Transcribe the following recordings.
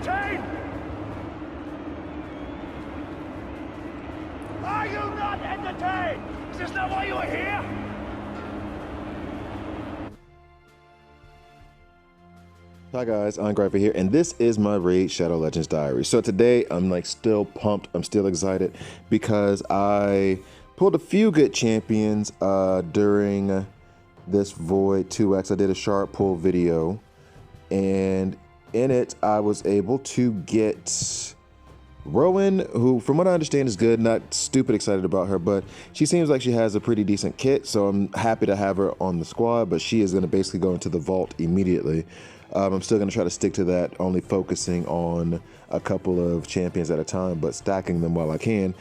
entertained? Are you not entertained? Is this not why you are here? Hi guys, I'm Griper here, and this is my Raid Shadow Legends diary. So today I'm like still pumped, I'm still excited because I pulled a few good champions during this Void 2X. I did a sharp pull video, and in it I was able to get Rowan, who from what I understand is good. Not stupid excited about her, but she seems like she has a pretty decent kit, so I'm happy to have her on the squad, but she is going to basically go into the vault immediately. I'm still going to try to stick to that, only focusing on a couple of champions at a time, but stacking them while I can.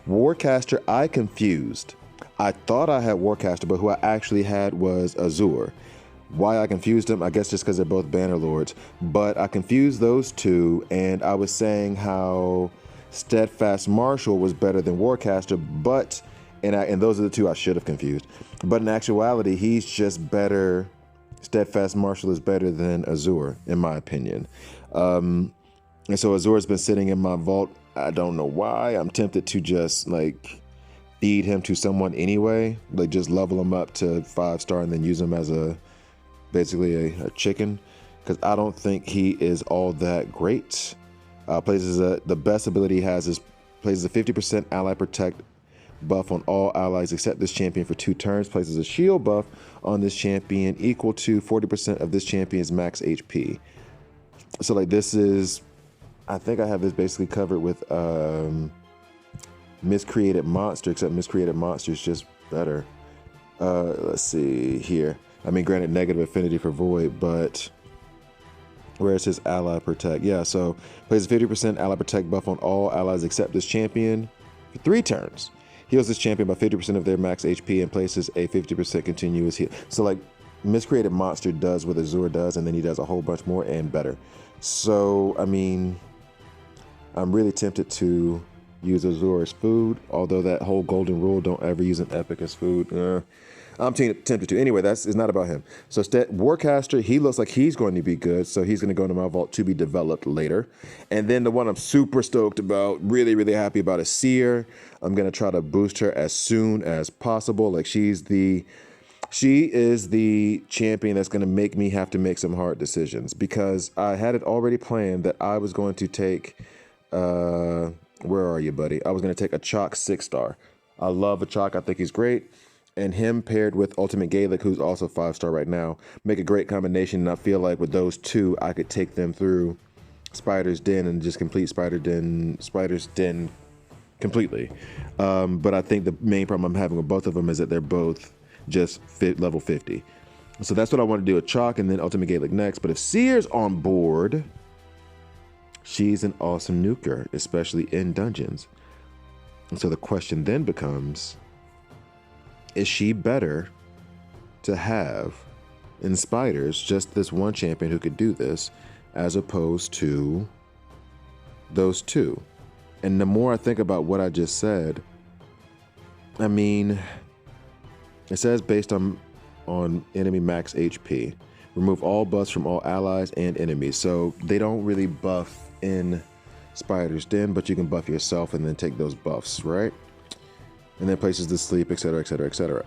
Warcaster, I confused. I thought I had Warcaster, but who I actually had was Azure. Why I confused them, I guess just because they're both Banner Lords. But I confused those two, and I was saying how Steadfast Marshal was better than Warcaster, but, and those are the two I should have confused. But in actuality, he's just better. Steadfast Marshal is better than Azure, in my opinion. And so Azure's been sitting in my vault. I don't know why. I'm tempted to just like feed him to someone anyway, like just level him up to 5-star and then use him as basically a chicken, because I don't think he is all that great. The best ability he has is places a 50% ally protect buff on all allies except this champion for 2 turns, places a shield buff on this champion equal to 40% of this champion's max HP. So like this is, I think I have this basically covered with Miscreated Monster, except Miscreated Monster is just better. Let's see here. I mean, granted, negative affinity for Void, but where's his ally protect? Yeah, so plays a 50% ally protect buff on all allies except this champion for 3 turns. Heals this champion by 50% of their max HP and places a 50% continuous heal. So like Miscreated Monster does what Azure does, and then he does a whole bunch more and better. So, I mean, I'm really tempted to use Azure as food, although that whole golden rule, don't ever use an epic as food. I'm tempted to. Anyway, it's not about him. So Warcaster, he looks like he's going to be good, so he's going to go into my vault to be developed later. And then the one I'm super stoked about, really, really happy about is Seer. I'm going to try to boost her as soon as possible. Like she is the champion that's going to make me have to make some hard decisions, because I had it already planned that I was going to take, where are you, buddy? I was going to take Achak 6-star. I love Achak. I think he's great. And him paired with Ultimate Gaelic, who's also 5-star right now, make a great combination. And I feel like with those two, I could take them through Spider's Den and just complete Spider's Den completely. But I think the main problem I'm having with both of them is that they're both just level 50. So that's what I want to do with Chalk and then Ultimate Gaelic next. But if Seer's on board, she's an awesome nuker, especially in dungeons. And so the question then becomes, is she better to have in Spiders, just this one champion who could do this, as opposed to those two? And the more I think about what I just said, I mean, it says based on enemy max HP, remove all buffs from all allies and enemies. So they don't really buff in Spider's Den, but you can buff yourself and then take those buffs, right? And then places to sleep, etc., etc., etc.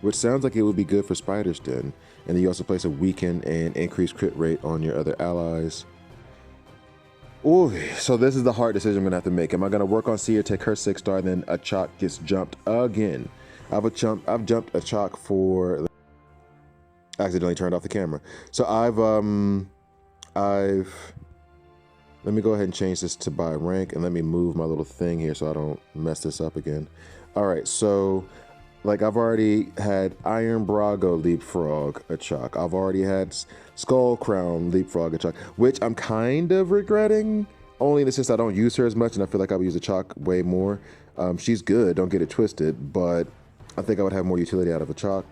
Which sounds like it would be good for Spider's Den. And then you also place a weaken and increase crit rate on your other allies. Ooh, so this is the hard decision I'm gonna have to make. Am I gonna work on Seer, take her 6-star, then Achak gets jumped again? I've jumped Achak for. I accidentally turned off the camera. So let me go ahead and change this to by rank, and let me move my little thing here so I don't mess this up again. All right, so like I've already had Iron Brago leapfrog Achak. I've already had Skull Crown leapfrog Achak, which I'm kind of regretting, only in the sense I don't use her as much, and I feel like I would use Achak way more. She's good, don't get it twisted, but I think I would have more utility out of Achak.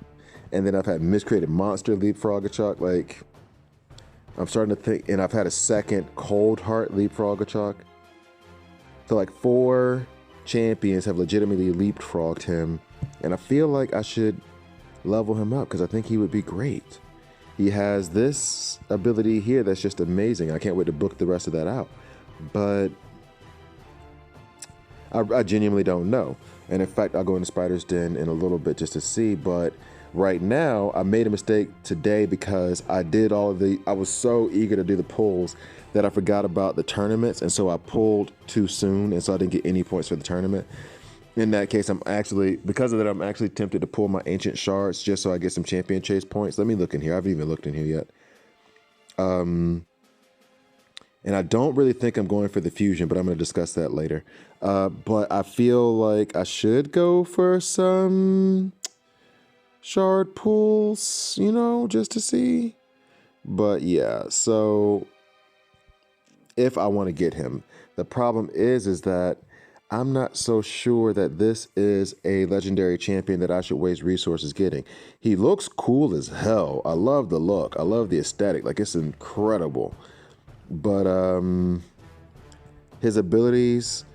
And then I've had Miscreated Monster leapfrog Achak, like, I'm starting to think, and I've had a second Cold Heart leapfrog Achak. So like 4 champions have legitimately leapfrogged him, and I feel like I should level him up because I think he would be great. He has this ability here that's just amazing. I can't wait to book the rest of that out. But I genuinely don't know. And in fact, I'll go into Spider's Den in a little bit just to see. But right now, I made a mistake today because I was so eager to do the pulls that I forgot about the tournaments. And so I pulled too soon. And so I didn't get any points for the tournament. In that case, because of that, I'm actually tempted to pull my ancient shards just so I get some champion chase points. Let me look in here. I haven't even looked in here yet. And I don't really think I'm going for the fusion, but I'm going to discuss that later. But I feel like I should go for some shard pulls, just to see. But yeah, so if I want to get him, the problem is that I'm not so sure that this is a legendary champion that I should waste resources getting. He looks cool as hell. I love the look. I love the aesthetic. Like, it's incredible. But his abilities: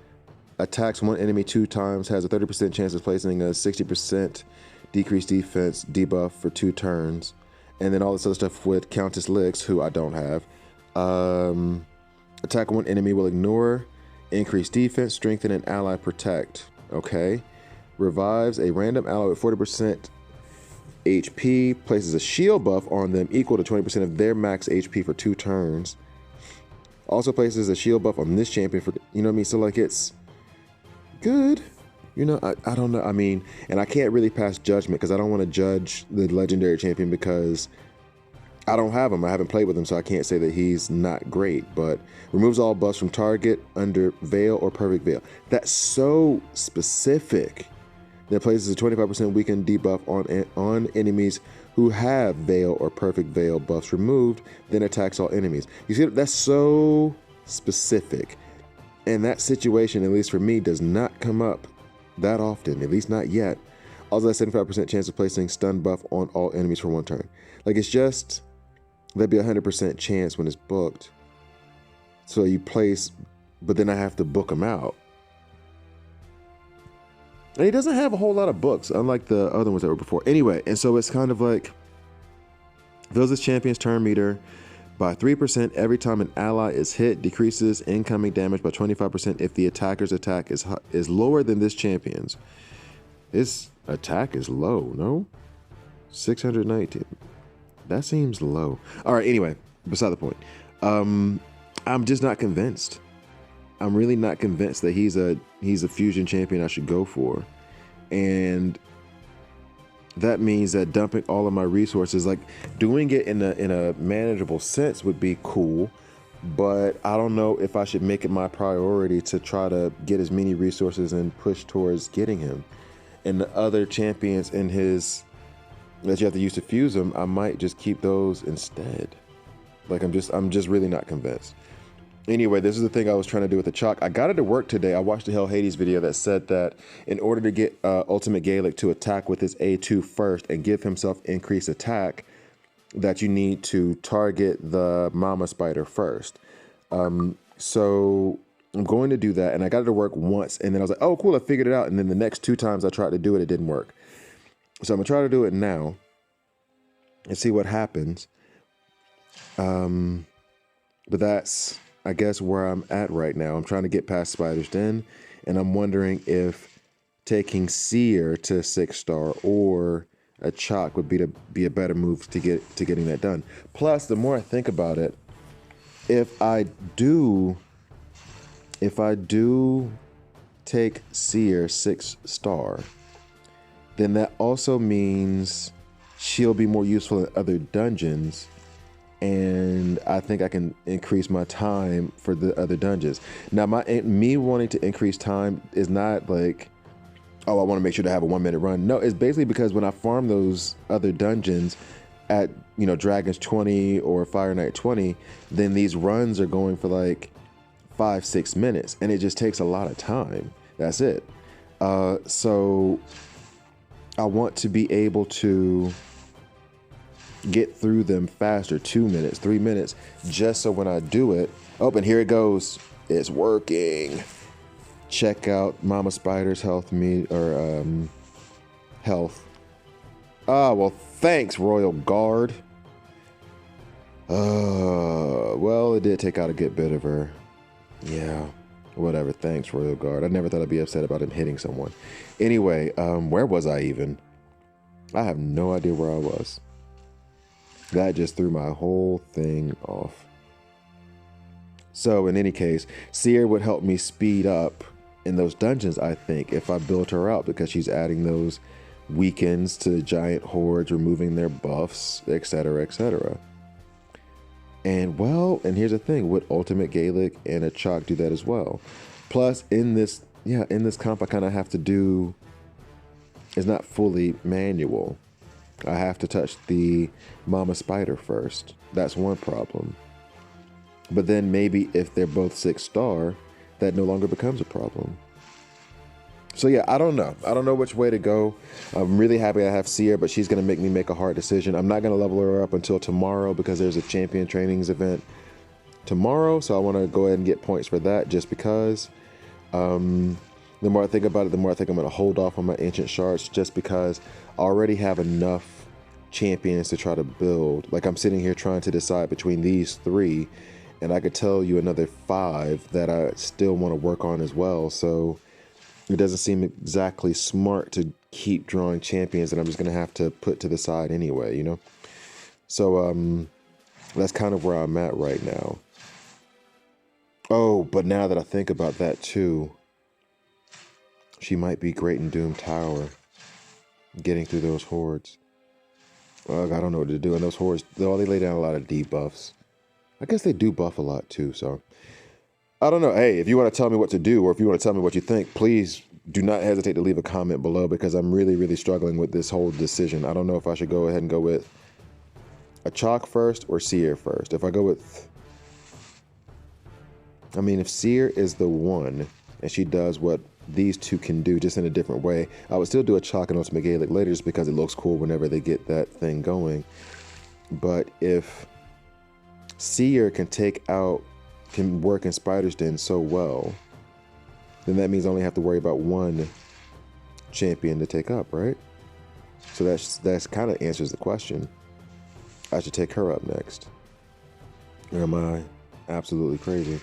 attacks one enemy 2 times, has a 30% chance of placing a 60% decreased defense debuff for 2 turns, and then all this other stuff with Countess Licks, who I don't have. Attack one enemy will ignore increase defense, strengthen, and ally protect. Okay. Revives a random ally with 40% HP, places a shield buff on them equal to 20% of their max HP for 2 turns. Also places a shield buff on this champion for, you know what I mean? So like, it's good. I don't know. I mean, and I can't really pass judgment because I don't want to judge the legendary champion because I don't have him. I haven't played with him, so I can't say that he's not great. But removes all buffs from target under Veil or Perfect Veil. That's so specific. That places a 25% weakened debuff on enemies who have Veil or Perfect Veil buffs removed, then attacks all enemies. You see, that's so specific. And that situation, at least for me, does not come up that often, at least not yet. Also, that 75% chance of placing stun buff on all enemies for 1 turn. Like, it's just, there'd be a 100% chance when it's booked. So you place, but then I have to book them out. And he doesn't have a whole lot of books, unlike the other ones that were before. Anyway, and so it's kind of like, fills his champion's turn meter by 3% every time an ally is hit, decreases incoming damage by 25% if the attacker's attack is lower than this champion's. His attack is low, no? 619. That seems low. All right, anyway, beside the point. I'm just not convinced. I'm really not convinced that he's a fusion champion I should go for. And that means that dumping all of my resources, like doing it in a manageable sense, would be cool. But I don't know if I should make it my priority to try to get as many resources and push towards getting him. And the other champions in his that you have to use to fuse them, I might just keep those instead. Like, I'm just really not convinced. Anyway, this is the thing I was trying to do with the Achak. I got it to work today. I watched the Hell Hades video that said that in order to get Ultimate Gaelic to attack with his A2 first and give himself increased attack, that you need to target the Mama Spider first. So I'm going to do that, and I got it to work once, and then I was like, oh, cool, I figured it out. And then the next 2 times I tried to do it, it didn't work. So I'm going to try to do it now and see what happens. But that's, I guess, where I'm at right now. I'm trying to get past Spider's Den, and I'm wondering if taking Seer to 6-star or Achak would be a better move to getting that done. Plus, the more I think about it, if I do take Seer 6-star, then that also means she'll be more useful in other dungeons. And I think I can increase my time for the other dungeons. Now, me wanting to increase time is not like, oh, I want to make sure to have a 1-minute run. No, it's basically because when I farm those other dungeons at, Dragon's 20 or Fire Knight 20, then these runs are going for like 5-6 minutes, and it just takes a lot of time. That's it. So I want to be able to get through them faster, 2 minutes, 3 minutes, just so when I do it, oh, and here it goes, it's working. Check out Mama Spider's health health. Ah, well, thanks, Royal Guard. Well, it did take out a good bit of her. Yeah, whatever. Thanks, Royal Guard. I never thought I'd be upset about him hitting someone. Anyway, where was I even? I have no idea where I was. That just threw my whole thing off. So in any case, Seer would help me speed up in those dungeons, I think, if I built her up, because she's adding those weakens to the giant hordes, removing their buffs, etc., etc. And well, and here's the thing, would Ultimate Gaelic and Achak do that as well? Plus, in this comp, I kind of have to do, it's not fully manual. I have to touch the Mama Spider first. That's one problem. But then maybe if they're both 6-star, that no longer becomes a problem. So yeah, I don't know. I don't know which way to go. I'm really happy I have Seer, but she's going to make me make a hard decision. I'm not going to level her up until tomorrow because there's a champion trainings event tomorrow. So I want to go ahead and get points for that just because. The more I think about it, the more I think I'm going to hold off on my ancient shards just because I already have enough champions to try to build. Like I'm sitting here trying to decide between these 3, and I could tell you another 5 that I still want to work on as well. So it doesn't seem exactly smart to keep drawing champions that I'm just going to have to put to the side anyway, you know? So that's kind of where I'm at right now. Oh, but now that I think about that too, she might be great in Doom Tower, getting through those hordes. Ugh, I don't know what to do. And those hordes, they lay down a lot of debuffs. I guess they do buff a lot too, so I don't know. Hey, if you want to tell me what to do, or if you want to tell me what you think, please do not hesitate to leave a comment below, because I'm really, really struggling with this whole decision. I don't know if I should go ahead and go with Achak first or Seer first. If I go with, I mean, if Seer is the one and she does what these 2 can do just in a different way, I would still do Achak and Ultimate Gaelic later just because it looks cool whenever they get that thing going. But if Seer can work in Spider's Den so well, then that means I only have to worry about 1 champion to take up, right? So that's kind of answers the question. I should take her up next. Or am I absolutely crazy?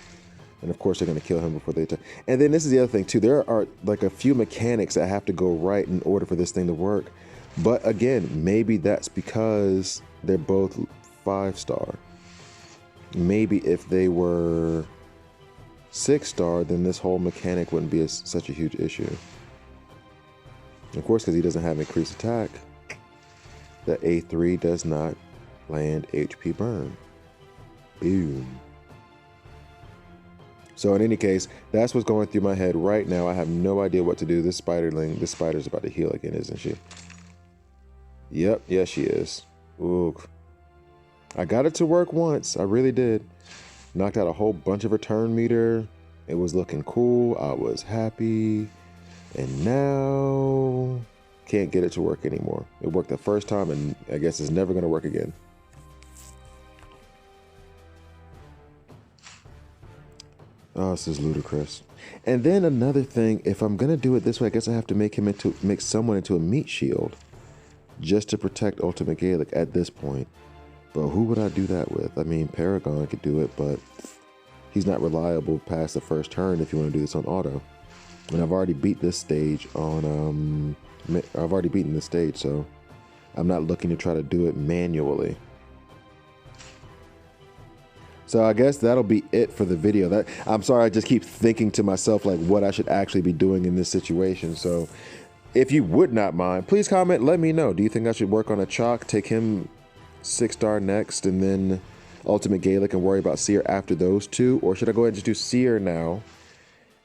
And of course they're going to kill him before they attack. And then this is the other thing too. There are like a few mechanics that have to go right in order for this thing to work. But again, maybe that's because they're both 5-star. Maybe if they were 6-star, then this whole mechanic wouldn't be such a huge issue. Of course, because he doesn't have increased attack, the A3 does not land HP burn. Boom. So in any case, that's what's going through my head right now. I have no idea what to do. This spider's about to heal again, isn't she? Yep, yes she is. Ooh. I got it to work once. I really did. Knocked out a whole bunch of her turn meter. It was looking cool. I was happy. And now can't get it to work anymore. It worked the first time, and I guess it's never going to work again. Oh, this is ludicrous. And then another thing, if I'm going to do it this way, I guess I have to make someone into a meat shield just to protect Ultimate Gaelic at this point. But who would I do that with? I mean, Paragon could do it, but he's not reliable past the first turn if you want to do this on auto. And I've already beat this stage on, I've already beaten this stage, so I'm not looking to try to do it manually. So I guess that'll be it for the video. I'm sorry, I just keep thinking to myself like what I should actually be doing in this situation. So if you would not mind, please comment, let me know. Do you think I should work on Achak, take him 6-star next, and then Ultimate Gaelic and worry about Seer after those 2? Or should I go ahead and just do Seer now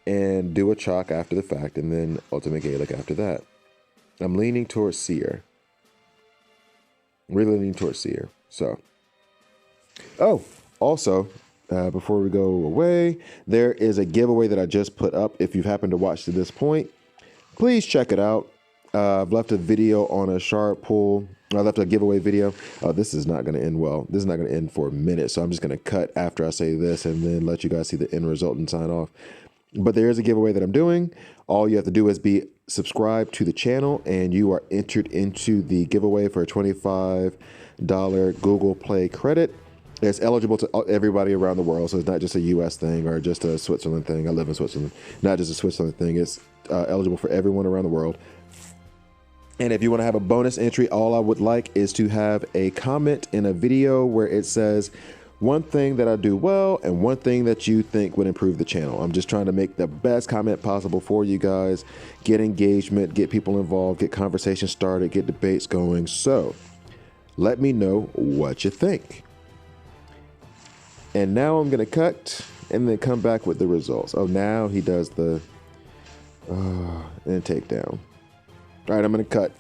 and do Achak after the fact, and then Ultimate Gaelic after that? I'm leaning towards Seer. Really leaning towards Seer. So, oh, also, before we go away, there is a giveaway that I just put up. If you've happened to watch to this point, please check it out. I've left a video on a shard pull. I left a giveaway video. This is not going to end well. This is not going to end for a minute, so I'm just going to cut after I say this and then let you guys see the end result and sign off. But there is a giveaway that I'm doing. All you have to do is be subscribed to the channel, and you are entered into the giveaway for a $25 Google Play credit. It's eligible to everybody around the world, so it's not just a U.S. thing or just a Switzerland thing. I live in Switzerland. Not just a Switzerland thing. It's eligible for everyone around the world. And if you want to have a bonus entry, all I would like is to have a comment in a video where it says one thing that I do well and one thing that you think would improve the channel. I'm just trying to make the best comment possible for you guys, get engagement, get people involved, get conversations started, get debates going. So let me know what you think. And now I'm going to cut and then come back with the results. Oh, now he does the and takedown. All right, I'm going to cut.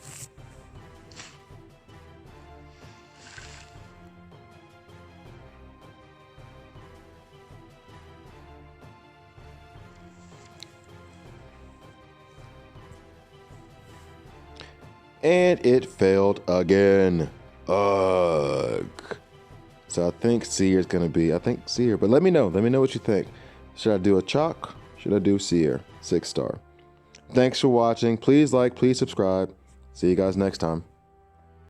And it failed again. Ugh. So I think Seer is going to be, Seer. But let me know. Let me know what you think. Should I do Achak? Should I do Seer? 6-star. Thanks for watching. Please like, please subscribe. See you guys next time.